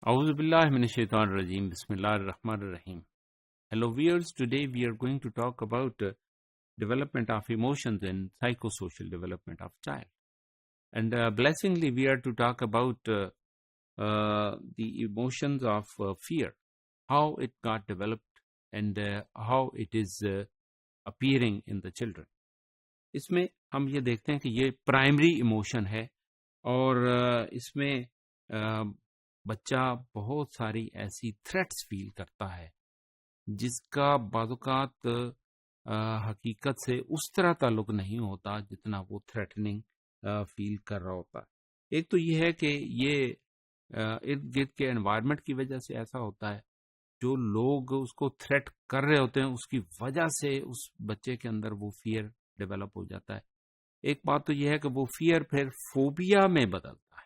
A'udhu billahi minash shaitanir rajim. Bismillahir rahmanir rahim. Hello viewers, today we are going to talk about development of emotions and psychosocial development of child. And blessingly we are to talk about the emotions of fear, how it got developed and how it is appearing in the children. اس میں ہم یہ دیکھتے ہیں کہ یہ primary emotion ہے اور اس میں بچہ بہت ساری ایسی تھریٹس فیل کرتا ہے جس کا بعض اوقات حقیقت سے اس طرح تعلق نہیں ہوتا جتنا وہ تھریٹننگ فیل کر رہا ہوتا ہے. ایک تو یہ ہے کہ یہ ارد گرد کے انوائرمنٹ کی وجہ سے ایسا ہوتا ہے، جو لوگ اس کو تھریٹ کر رہے ہوتے ہیں اس کی وجہ سے اس بچے کے اندر وہ فیئر ڈیولپ ہو جاتا ہے. ایک بات تو یہ ہے کہ وہ فیئر پھر فوبیا میں بدلتا ہے،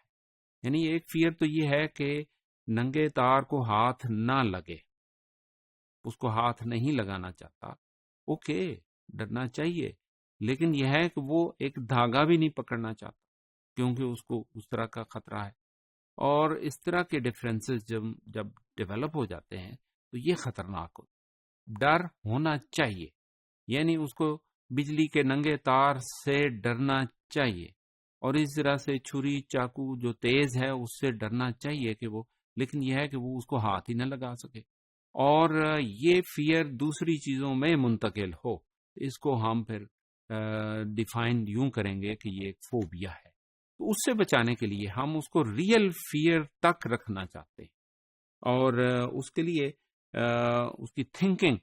یعنی ایک فیئر تو یہ ہے کہ ننگے تار کو ہاتھ نہ لگے، اس کو ہاتھ نہیں لگانا چاہتا، اوکے ڈرنا چاہیے، لیکن یہ ہے کہ وہ ایک دھاگا بھی نہیں پکڑنا چاہتا کیونکہ اس کو اس طرح کا خطرہ ہے. اور اس طرح کے ڈفرینسز جب ڈیولپ ہو جاتے ہیں تو یہ خطرناک ہو. ڈر ہونا چاہیے، یعنی اس کو بجلی کے ننگے تار سے ڈرنا چاہیے، اور اس طرح سے چھری چاقو جو تیز ہے اس سے ڈرنا چاہیے کہ وہ، لیکن یہ ہے کہ وہ اس کو ہاتھ ہی نہ لگا سکے اور یہ فیئر دوسری چیزوں میں منتقل ہو. اس کو ہم پھر ڈیفائن یوں کریں گے کہ یہ ایک فوبیا ہے. تو اس سے بچانے کے لیے ہم اس کو ریئل فیئر تک رکھنا چاہتے ہیں اور اس کے لیے اس کی تھنکنگ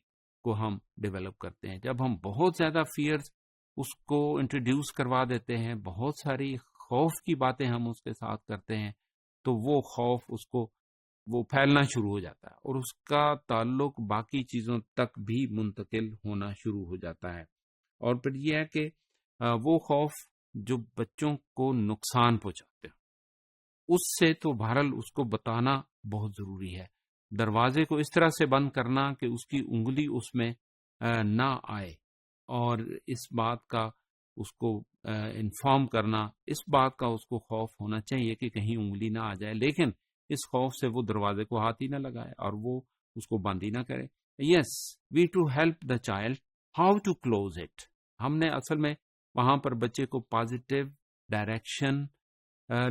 کو ہم ڈیولپ کرتے ہیں. جب ہم بہت زیادہ فیئرز اس کو انٹروڈیوس کروا دیتے ہیں، بہت ساری خوف کی باتیں ہم اس کے ساتھ کرتے ہیں، تو وہ خوف اس کو وہ پھیلنا شروع ہو جاتا ہے اور اس کا تعلق باقی چیزوں تک بھی منتقل ہونا شروع ہو جاتا ہے. اور پھر یہ ہے کہ وہ خوف جو بچوں کو نقصان پہنچاتے ہیں اس سے تو بہرحال اس کو بتانا بہت ضروری ہے. دروازے کو اس طرح سے بند کرنا کہ اس کی انگلی اس میں نہ آئے، اور اس بات کا اس کو انفارم کرنا، اس بات کا اس کو خوف ہونا چاہیے کہ کہیں انگلی نہ آ جائے، لیکن اس خوف سے وہ دروازے کو ہاتھ ہی نہ لگائے اور وہ اس کو بند ہی نہ کرے. Yes we to help the child how to close it. ہم نے اصل میں وہاں پر بچے کو پازیٹیو ڈائریکشن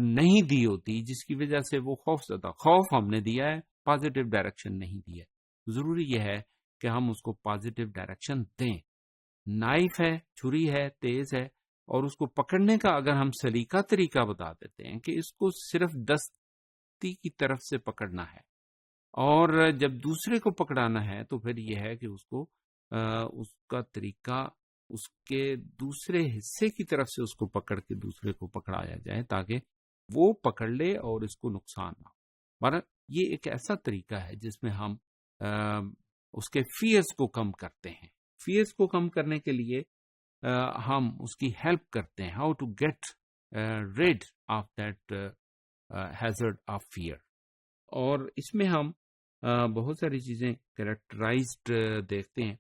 نہیں دی ہوتی، جس کی وجہ سے وہ خوف زدہ. خوف ہم نے دیا ہے، پازیٹیو ڈائریکشن نہیں دی ہے. ضروری یہ ہے کہ ہم اس کو پازیٹیو ڈائریکشن دیں. نائف ہے، چھری ہے، تیز ہے، اور اس کو پکڑنے کا اگر ہم سلیقہ طریقہ بتا دیتے ہیں کہ اس کو صرف دستی کی طرف سے پکڑنا ہے، اور جب دوسرے کو پکڑانا ہے تو پھر یہ ہے کہ اس کو اس کا طریقہ اس کے دوسرے حصے کی طرف سے اس کو پکڑ کے دوسرے کو پکڑایا جائے تاکہ وہ پکڑ لے اور اس کو نقصان نہ ہو. مگر یہ ایک ایسا طریقہ ہے جس میں ہم اس کے فیئرز کو کم کرتے ہیں. فیئرز کو کم کرنے کے لیے ہم اس کی ہیلپ کرتے ہیں، how to get rid of that hazard of fear. اور اس میں ہم بہت ساری چیزیں کریکٹرائزڈ دیکھتے ہیں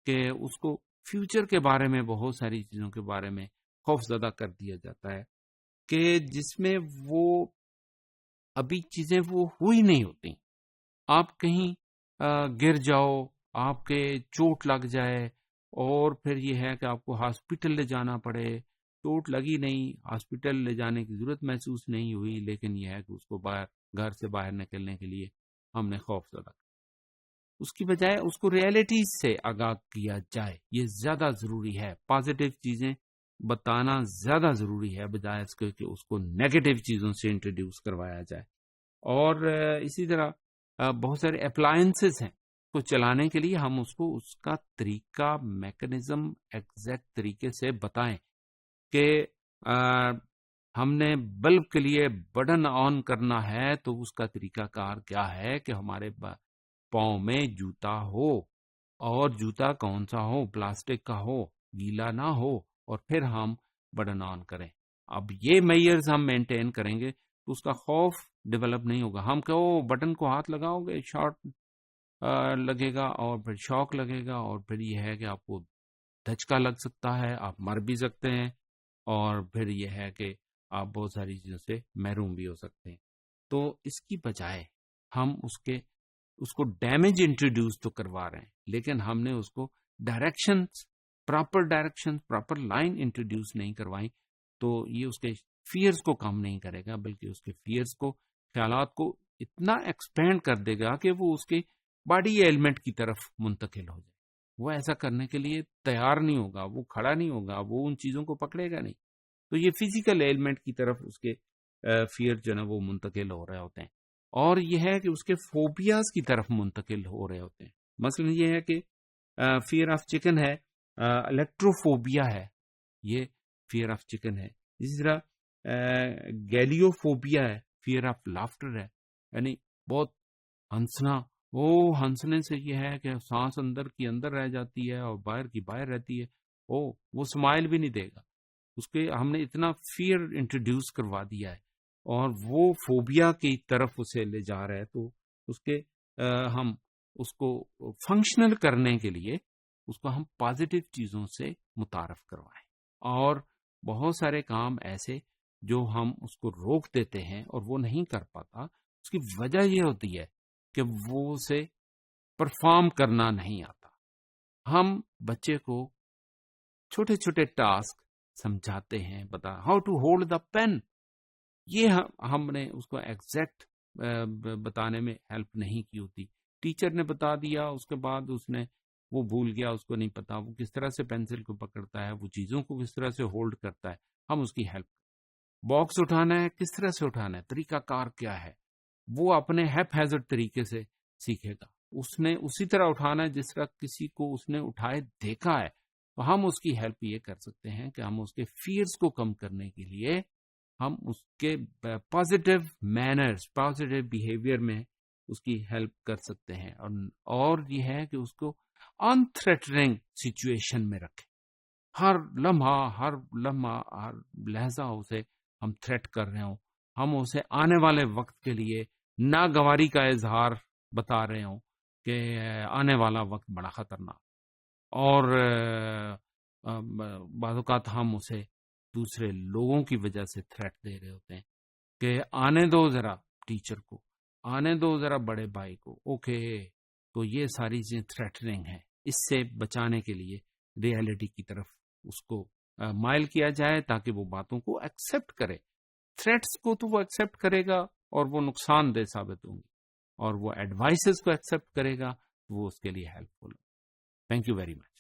کہ اس کو فیوچر کے بارے میں بہت ساری چیزوں کے بارے میں خوف زدہ کر دیا جاتا ہے کہ جس میں وہ ابھی چیزیں وہ ہوئی نہیں ہوتی. آپ کہیں گر جاؤ، آپ کے چوٹ لگ جائے اور پھر یہ ہے کہ آپ کو ہاسپٹل لے جانا پڑے. چوٹ لگی نہیں، ہاسپٹل لے جانے کی ضرورت محسوس نہیں ہوئی، لیکن یہ ہے کہ اس کو گھر سے باہر نکلنے کے لیے ہم نے خوف زدہ. اس کی بجائے اس کو ریئلٹیز سے آگاہ کیا جائے، یہ زیادہ ضروری ہے. پازیٹیو چیزیں بتانا زیادہ ضروری ہے بجائے اس کے کہ اس کو نیگیٹو چیزوں سے انٹروڈیوس کروایا جائے. اور اسی طرح بہت سارے اپلائنسز ہیں کو چلانے کے لیے ہم اس کو اس کا طریقہ میکنزم ایگزیکٹ طریقے سے بتائیں کہ ہم نے بلب کے لیے بٹن آن کرنا ہے تو اس کا طریقہ کار کیا ہے کہ ہمارے پاؤں میں جوتا ہو، اور جوتا کون سا ہو، پلاسٹک کا ہو، گیلا نہ ہو، اور پھر ہم بٹن آن کریں. اب یہ میئرز ہم مینٹین کریں گے تو اس کا خوف ڈیولپ نہیں ہوگا. ہم کہو بٹن کو ہاتھ لگاؤ گے، شارٹ لگے گا اور پھر شوق لگے گا، اور پھر یہ ہے کہ آپ کو دھچکا لگ سکتا ہے، آپ مر بھی سکتے ہیں، اور پھر یہ ہے کہ آپ بہت ساری چیزوں سے محروم بھی ہو سکتے ہیں. تو اس کی بجائے ہم اس کو ڈیمیج انٹروڈیوس تو کروا رہے ہیں، لیکن ہم نے اس کو پراپر لائن انٹروڈیوس نہیں کروائی، تو یہ اس کے فیئرز کو کم نہیں کرے گا، بلکہ اس کے فیئرز کو، خیالات کو اتنا ایکسپینڈ کر دے گا کہ وہ اس کے باڈی ایلیمنٹ کی طرف منتقل ہو جائے. وہ ایسا کرنے کے لیے تیار نہیں ہوگا، وہ کھڑا نہیں ہوگا، وہ ان چیزوں کو پکڑے گا نہیں. تو یہ فزیکل ایلیمنٹ کی طرف اس کے فیئر جو ہے نا وہ منتقل ہو رہے ہوتے ہیں. اور یہ ہے کہ اس کے فوبیاز کی طرف منتقل ہو رہے ہوتے ہیں. مثلا یہ ہے کہ فیئر آف چکن ہے، الیکٹروفوبیا ہے، یہ فیئر آف چکن ہے. اسی طرح گیلیوفوبیا ہے، فیئر آف لافٹر ہے، یعنی بہت ہنسنا. وہ ہنسنے سے یہ ہے کہ سانس اندر کی اندر رہ جاتی ہے اور باہر کی باہر رہتی ہے. وہ سمائل بھی نہیں دے گا. اس کے ہم نے اتنا فیئر انٹروڈیوس کروا دیا ہے اور وہ فوبیا کی طرف اسے لے جا رہا ہے. تو اس کے ہم اس کو فنکشنل کرنے کے لیے اس کو ہم پازیٹیو چیزوں سے متعارف کروائیں. اور بہت سارے کام ایسے جو ہم اس کو روک دیتے ہیں اور وہ نہیں کر پاتا، اس کی وجہ یہ ہوتی ہے کہ وہ اسے پرفارم کرنا نہیں آتا. ہم بچے کو چھوٹے چھوٹے ٹاسک سمجھاتے ہیں، how to hold the pen. یہ ہم نے اس کو ایگزیکٹ بتانے میں ہیلپ نہیں کی ہوتی. ٹیچر نے بتا دیا، اس کے بعد اس نے وہ بھول گیا، اس کو نہیں پتا وہ کس طرح سے پینسل کو پکڑتا ہے، وہ چیزوں کو کس طرح سے ہولڈ کرتا ہے. ہم اس کی ہیلپ. باکس اٹھانا ہے، کس طرح سے اٹھانا ہے، طریقہ کار کیا ہے، وہ اپنے ہیپ ہیزرڈ طریقے سے سیکھے گا. اس نے اسی طرح اٹھانا ہے جس طرح کسی کو اس نے اٹھائے دیکھا ہے. تو ہم اس کی ہیلپ یہ کر سکتے ہیں کہ ہم اس کے فیئرز کو کم کرنے کے لیے ہم اس کے پازیٹیو مینرز، پازیٹیو بیہیویئر میں اس کی ہیلپ کر سکتے ہیں. اور یہ ہے کہ اس کو ان تھریٹننگ سچویشن میں رکھیں. ہر لمحہ ہر لہجہ اسے ہم تھریٹ کر رہے ہوں، ہم اسے آنے والے وقت کے لیے ناگواری کا اظہار بتا رہے ہوں کہ آنے والا وقت بڑا خطرناک. اور بعض اوقات ہم اسے دوسرے لوگوں کی وجہ سے تھریٹ دے رہے ہوتے ہیں کہ آنے دو ذرا ٹیچر کو، آنے دو ذرا بڑے بھائی کو. اوکے، تو یہ ساری چیزیں تھریٹننگ ہیں. اس سے بچانے کے لیے ریئلٹی کی طرف اس کو مائل کیا جائے تاکہ وہ باتوں کو ایکسیپٹ کرے. تھریٹس کو تو وہ ایکسیپٹ کرے گا اور وہ نقصان دہ ثابت ہوں گی، اور وہ ایڈوائسز کو ایکسیپٹ کرے گا وہ اس کے لیے helpful. Thank you very much.